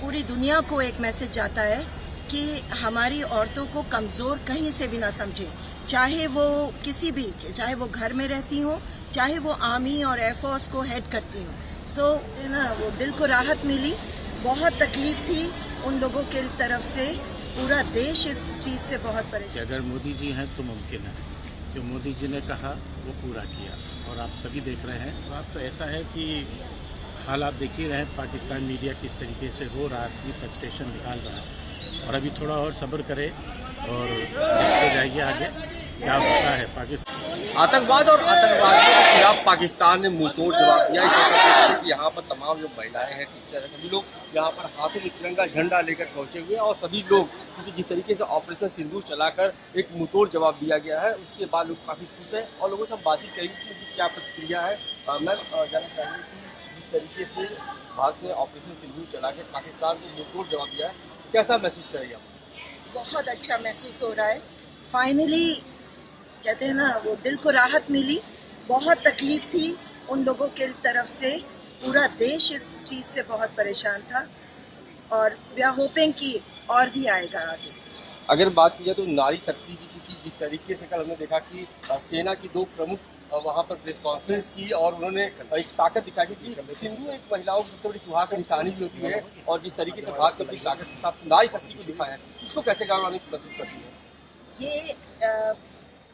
पूरी दुनिया को एक मैसेज जाता है कि हमारी औरतों को कमज़ोर कहीं से भी ना समझे, चाहे वो किसी भी, चाहे वो घर में रहती हो, चाहे वो आर्मी और एयरफोर्स को हेड करती हो। सो ना वो दिल को राहत मिली, बहुत तकलीफ थी उन लोगों के तरफ से, पूरा देश इस चीज़ से बहुत परेशान। अगर मोदी जी हैं तो मुमकिन है, जो मोदी जी ने कहा वो पूरा किया और आप सभी देख रहे हैं। बात तो ऐसा है कि हाल आप देख ही रहे हैं, पाकिस्तान मीडिया किस तरीके से रो रहा है, फ्रस्ट्रेशन निकाल रहा है, और अभी थोड़ा और सब्र करे और देखते जाइए आगे क्या होता है। पाकिस्तान आतंकवाद और आतंकवादियों के खिलाफ पाकिस्तान ने मुंहतोड़ जवाब दिया। इस यहाँ पर तमाम जो महिलाएं हैं, टीचर हैं, सभी लोग यहाँ पर हाथों में तिरंगा झंडा लेकर पहुंचे हुए हैं और सभी लोग, क्योंकि जिस तरीके से ऑपरेशन सिंदूर चलाकर एक मुंहतोड़ जवाब दिया गया है, उसके बाद लोग काफी खुश हैं और लोगों से बातचीत करेंगे कि उनकी क्या प्रतिक्रिया है। मैं जानना चाहूँगी कि जिस तरीके से भारत ने ऑपरेशन सिंदूर चला के पाकिस्तान को मुंहतोड़ जवाब दिया है, कैसा महसूस करेंगे आप? बहुत अच्छा महसूस हो रहा है। फाइनली कहते हैं ना वो दिल को राहत मिली, बहुत तकलीफ थी उन लोगों के तरफ से, पूरा देश इस चीज़ से बहुत परेशान था और वी आर होपिंग कि और भी आएगा आगे। अगर बात की जाए तो नारी शक्ति की, क्योंकि जिस तरीके से कल हमने देखा कि सेना की दो प्रमुख वहाँ पर प्रेस कॉन्फ्रेंस की और उन्होंने एक ताकत दिखाई कि सिंधु एक महिलाओं की सबसे बड़ी सुहाग की निशानी भी होती है, और जिस तरीके से भारत ने अपनी ताकत के साथ नारी शक्ति को दिखाया है, इसको कैसे गौरवान्वित महसूस करती है? ये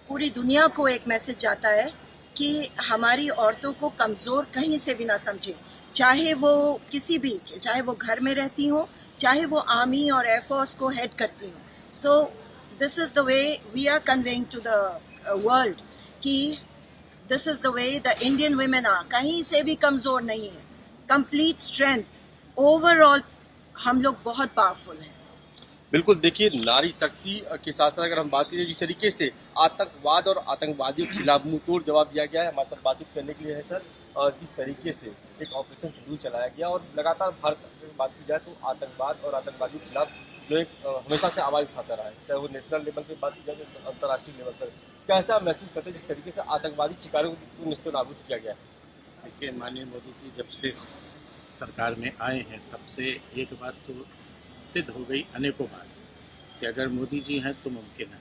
पूरी दुनिया को एक मैसेज जाता है कि हमारी औरतों को कमज़ोर कहीं से भी ना समझे, चाहे वो किसी भी, चाहे वो घर में रहती हो, चाहे वो आर्मी और एयरफोर्स को हेड करती हो। So this is the way we are conveying to the world कि this is the way the Indian women are, कहीं से भी कमज़ोर नहीं है, कंप्लीट स्ट्रेंथ, ओवरऑल हम लोग बहुत पावरफुल हैं। बिल्कुल, देखिए नारी शक्ति के साथ साथ अगर हम बात करें जिस तरीके से आतंकवाद और आतंकवादियों के खिलाफ मुंहतोड़ जवाब दिया गया है, हमारे साथ बातचीत करने के लिए है सर। जिस तरीके से एक ऑपरेशन सिंदूर चलाया गया और लगातार भारत की बात की जाए तो आतंकवाद और आतंकवादियों के खिलाफ जो एक हमेशा से आवाज़ उठाता रहा है, चाहे वो नेशनल लेवल पर बात की जाए तो अंतर्राष्ट्रीय लेवल पर, कैसा महसूस करते हैं जिस तरीके से आतंकवादी शिकारों को निस्तानाबूद किया गया है? देखिए, माननीय मोदी जी जब से सरकार में आए हैं तब से एक बात तो सिद्ध हो गई अनेकों बार कि अगर मोदी जी हैं तो मुमकिन है,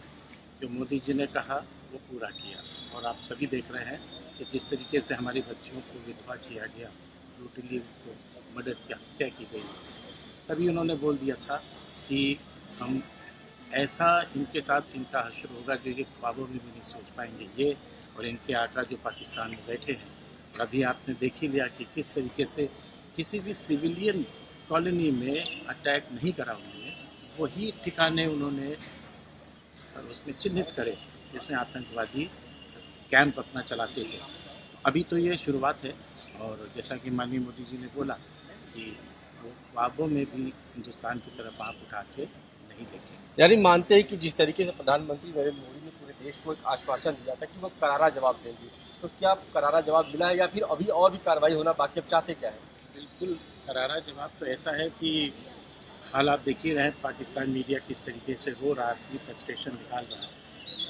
जो मोदी जी ने कहा वो पूरा किया। और आप सभी देख रहे हैं कि जिस तरीके से हमारी बच्चियों को विधवा किया गया, ब्रूटली उनको मर्डर की हत्या की गई, तभी उन्होंने बोल दिया था कि हम ऐसा इनके साथ इनका हश्र होगा जो ये ख्वाबों में भी नहीं सोच पाएंगे, ये और इनके आका जो पाकिस्तान में बैठे हैं। और अभी आपने देख ही लिया कि किस तरीके से किसी भी सिविलियन कॉलोनी में अटैक नहीं करा उन्होंने, वही ठिकाने उन्होंने उसमें चिन्हित करे जिसमें आतंकवादी कैंप अपना चलाते थे। अभी तो ये शुरुआत है, और जैसा कि माननीय मोदी जी ने बोला कि वो ख्वाबों में भी हिंदुस्तान की तरफ आँख उठा के नहीं देखें। यानी मानते हैं कि जिस तरीके से प्रधानमंत्री नरेंद्र मोदी ने पूरे देश को एक आश्वासन दिया था कि वो करारा जवाब देंगे, तो क्या करारा जवाब मिला है या फिर अभी और भी कार्रवाई होना बाकी, अब चाहते क्या है? बिल्कुल करारा जवाब तो ऐसा है कि हाल आप देख ही रहे हैं, पाकिस्तान मीडिया किस तरीके से रो रहा है, फ्रस्ट्रेशन निकाल रहा है,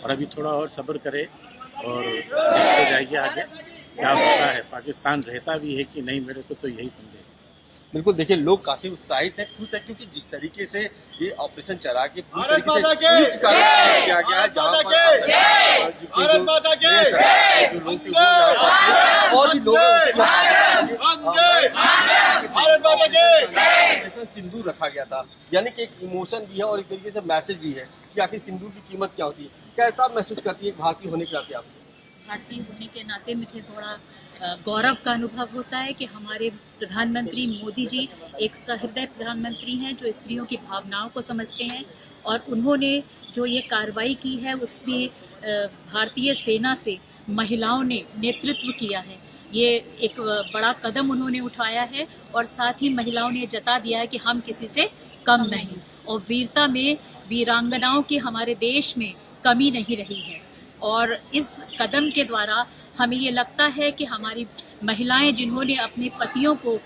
और अभी थोड़ा और सब्र करे और देखते जाइए आगे क्या होता है। पाकिस्तान रहता भी है कि नहीं, मेरे को तो यही समझे। बिल्कुल, देखिए लोग काफी उत्साहित हैं, खुश हैं, क्योंकि जिस तरीके से ये ऑपरेशन चला के पूरी तरीके से किया गया है, जहाँ पर और भी लोग सिंदूर रखा गया था, यानी कि एक इमोशन भी है और एक तरीके से मैसेज भी है कि आखिर सिंदूर की कीमत क्या होती है। कैसा महसूस करती है भारतीय होने के नाते आप? भारतीय होने के नाते मुझे थोड़ा गौरव का अनुभव होता है कि हमारे प्रधानमंत्री मोदी जी एक सहृदय प्रधानमंत्री हैं जो स्त्रियों की भावनाओं को समझते हैं, और उन्होंने जो ये कार्रवाई की है उसमें भारतीय सेना से महिलाओं ने नेतृत्व किया है। ये एक बड़ा कदम उन्होंने उठाया है और साथ ही महिलाओं ने जता दिया है कि हम किसी से कम नहीं, और वीरता में वीरांगनाओं की हमारे देश में कमी नहीं रही है। और इस कदम के द्वारा हमें ये लगता है कि हमारी महिलाएं जिन्होंने अपने पतियों को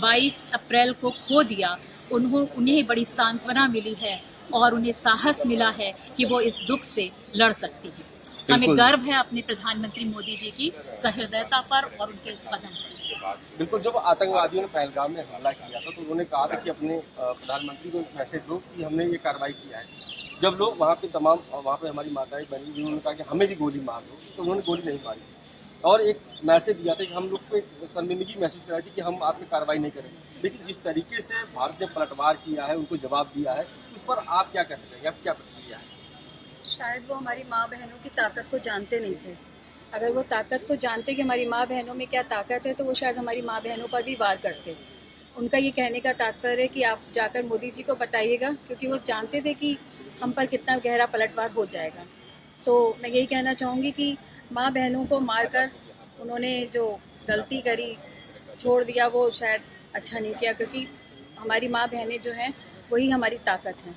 22 अप्रैल को खो दिया, उन्हें बड़ी सांत्वना मिली है और उन्हें साहस मिला है कि वो इस दुख से लड़ सकती है। हमें बिल्कुल। गर्व है अपने प्रधानमंत्री मोदी जी की सहृदयता पर और उनके इस कदम पर। बिल्कुल, जब आतंकवादियों ने पहलगाम में हमला किया था तो उन्होंने कहा था कि अपने प्रधानमंत्री को एक मैसेज दो कि हमने ये कार्रवाई किया है। जब लोग वहाँ पे वहाँ पे हमारी माताएं बहनें जिन्होंने कहा कि हमें भी गोली मार दो, तो उन्होंने गोली नहीं मारी और एक मैसेज दिया था कि हम लोग को एक शर्मिंदगी महसूस कराई थी कि हम आप पे कार्रवाई नहीं करेंगे। लेकिन जिस तरीके से भारत ने पलटवार किया है, उनको जवाब दिया है, उस पर आप क्या कहना चाहेंगे, आप क्या प्रतिक्रिया है? शायद वो हमारी माँ बहनों की ताकत को जानते नहीं थे। अगर वो ताकत को जानते कि हमारी माँ बहनों में क्या ताकत है तो वो शायद हमारी माँ बहनों पर भी वार करते। उनका ये कहने का तात्पर्य है कि आप जाकर मोदी जी को बताइएगा, क्योंकि वो जानते थे कि हम पर कितना गहरा पलटवार हो जाएगा। तो मैं यही कहना चाहूँगी कि माँ बहनों को मारकर उन्होंने जो गलती करी, छोड़ दिया, वो शायद अच्छा नहीं किया, क्योंकि हमारी माँ बहनें जो हैं वही हमारी ताकत हैं।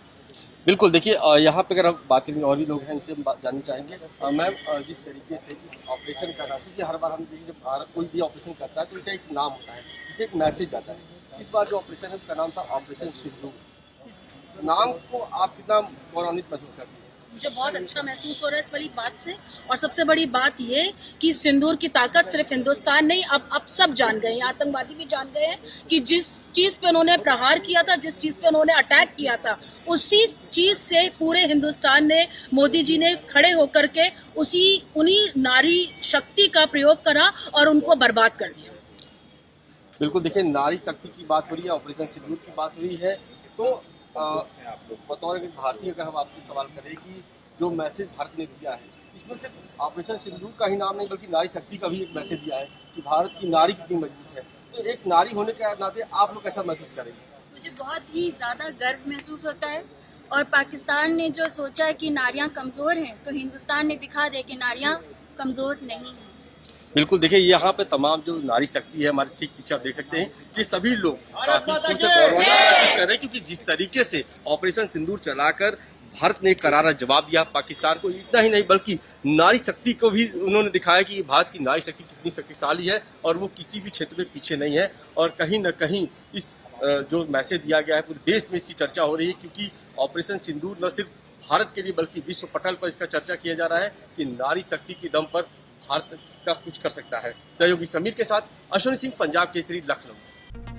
बिल्कुल, देखिए यहाँ पे अगर हम बात करेंगे और भी लोग हैं, इनसे हम जानना चाहेंगे। मैम, जिस तरीके से इस ऑपरेशन का नाम, क्योंकि हर बार हम देखिए जब भारत कोई भी ऑपरेशन करता है तो उसका एक नाम होता है, जिससे एक मैसेज आता है। इस बार जो ऑपरेशन है उसका नाम था ऑपरेशन सिंदूर। इस नाम को आप कितना गौरवान्वित महसूस करते हैं? मुझे बहुत अच्छा महसूस हो रहा है इस वाली बात से। और सबसे बड़ी बात ये कि सिंदूर की ताकत सिर्फ हिंदुस्तान नहीं, अब सब जान गए हैं, आतंकवादी भी जान गए हैं कि जिस चीज पे उन्होंने प्रहार किया था, जिस चीज पे उन्होंने अटैक किया था, उसी चीज से पूरे हिंदुस्तान ने, मोदी जी ने खड़े होकर के उन्हीं नारी शक्ति का प्रयोग करा और उनको बर्बाद कर दिया। बिल्कुल, देखिए नारी शक्ति की बात हो रही है, ऑपरेशन सिंदूर की बात हो रही है, तो बतौर एक भारतीय अगर हम आपसे सवाल करें कि जो मैसेज भारत ने दिया है, इसमें सिर्फ ऑपरेशन सिंदूर का ही नाम नहीं बल्कि नारी शक्ति का भी एक मैसेज दिया है कि भारत की नारी कितनी मजबूत है। तो एक नारी होने के नाते आप लोग कैसा महसूस करेंगे? मुझे बहुत ही ज़्यादा गर्व महसूस होता है और पाकिस्तान ने जो सोचा है कि नारियां कमज़ोर हैं, तो हिंदुस्तान ने दिखा दे कि नारियां कमज़ोर नहीं हैं। बिल्कुल, देखिए यहाँ पे तमाम जो नारी शक्ति है हमारे ठीक पीछे आप देख सकते हैं कि सभी लोग काफी खुश से गौरवान्वित महसूस कर रहे हैं, क्योंकि जिस तरीके से ऑपरेशन सिंदूर चलाकर भारत ने करारा जवाब दिया पाकिस्तान को, इतना ही नहीं बल्कि नारी शक्ति को भी उन्होंने दिखाया कि भारत की नारी शक्ति कितनी शक्तिशाली है और वो किसी भी क्षेत्र में पीछे नहीं है। और कहीं न कहीं इस जो मैसेज दिया गया है पूरे देश में इसकी चर्चा हो रही है, क्योंकि ऑपरेशन सिंदूर न सिर्फ भारत के लिए बल्कि विश्व पटल पर इसका चर्चा किया जा रहा है कि नारी शक्ति के दम पर भारत का कुछ कर सकता है। सहयोगी समीर के साथ अश्विनी सिंह, पंजाब केसरी, लखनऊ।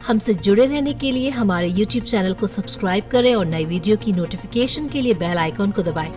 हमसे जुड़े रहने के लिए हमारे YouTube चैनल को सब्सक्राइब करें और नई वीडियो की नोटिफिकेशन के लिए बेल आइकॉन को दबाएं।